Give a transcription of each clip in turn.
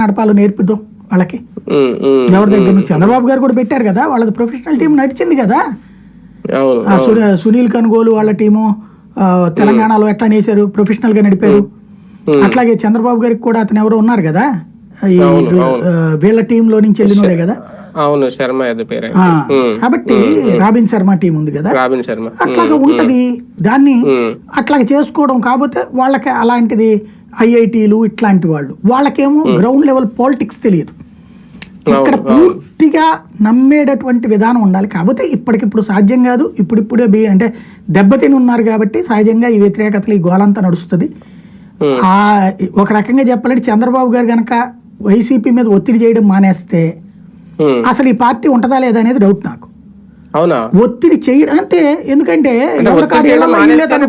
నడపాలో నేర్పుదాం వాళ్ళకి. ఎవరి దగ్గర నుంచి చంద్రబాబు గారు కూడా పెట్టారు కదా, వాళ్ళది ప్రొఫెషనల్ టీం నడిచింది కదా. సునీల్ కనుగోలు వాళ్ళ టీము తెలంగాణలో ఎట్లా నేసారు, ప్రొఫెషనల్ గా నడిపారు. అట్లాగే చంద్రబాబు గారికి కూడా అతను ఎవరో ఉన్నారు కదా, ఈ వీళ్ళ టీంలో నుంచి వెళ్ళినోడే కదా. అవును, శర్మ పేరు. కాబట్టి రాబిన్ శర్మ టీం ఉంది కదా, అట్లాగా ఉంటది. దాన్ని అట్లాగే చేసుకోవడం. కాకపోతే వాళ్ళకి అలాంటిది ఐఐటీలు ఇట్లాంటి వాళ్ళకేమో గ్రౌండ్ లెవెల్ పాలిటిక్స్ తెలియదు. ఇక్కడ పూర్తిగా నమ్మేటటువంటి విధానం ఉండాలి. కాకపోతే ఇప్పటికిప్పుడు సాధ్యం కాదు. ఇప్పుడిప్పుడే అంటే దెబ్బతిని ఉన్నారు కాబట్టి సహజంగా ఈ వ్యతిరేకతలు ఈ గోలంతా నడుస్తుంది. ఒక రకంగా చెప్పాలంటే చంద్రబాబు గారు గనక వైసీపీ మీద ఒత్తిడి చేయడం మానేస్తే అసలు ఈ పార్టీ ఉంటదా లేదా అనేది డౌట్ నాకు. అవునా, ఒత్తిడి చేయడం అంతే. ఎందుకంటే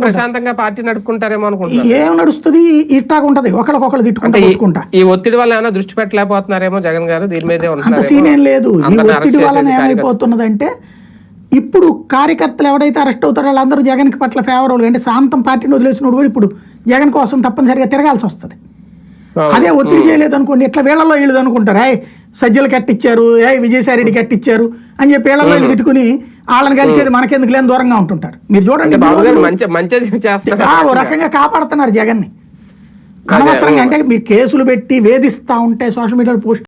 ప్రశాంతంగా పార్టీ నడుపుకుంటారేమో అనుకుంటా. ఏం నడుస్తుంది, ఇట్టాగా ఉంటది, ఒకరికొకరు తిట్టుకుంటా. ఈ ఒత్తిడి వల్ల ఏమైనా దృష్టి పెట్టలేకపోతున్నారేమో జగన్ గారు దీని మీద. అంత సీన్ ఏం లేదు. ఈ ఒత్తిడి వలన ఏమైపోతున్నదంటే ఇప్పుడు కార్యకర్తలు ఎవరైతే అరెస్ట్ అవుతారో వాళ్ళందరూ జగన్ కి పట్ల ఫేవర్. అంటే శాంతం పార్టీని వదిలేసినోడు కూడా ఇప్పుడు జగన్ కోసం తప్పనిసరిగా తిరగాల్సి వస్తుంది. అదే ఒత్తిడి చేయలేదు అనుకోండి, ఇట్లా వీళ్ళలో వీళ్ళు అనుకుంటారు, సజ్జలు కట్టించారు, విజయసాయి రెడ్డి కట్టించారు అని చెప్పి వీళ్ళలో వీళ్ళు తిట్టుకుని వాళ్ళని కలిసేది మనకెందుకు లేని దూరంగా ఉంటుంటారు. మీరు చూడండి, ఓ రకంగా కాపాడుతున్నారు జగన్ ని అనవసరంగా. అంటే మీరు కేసులు పెట్టి వేధిస్తా ఉంటే సోషల్ మీడియాలో పోస్ట్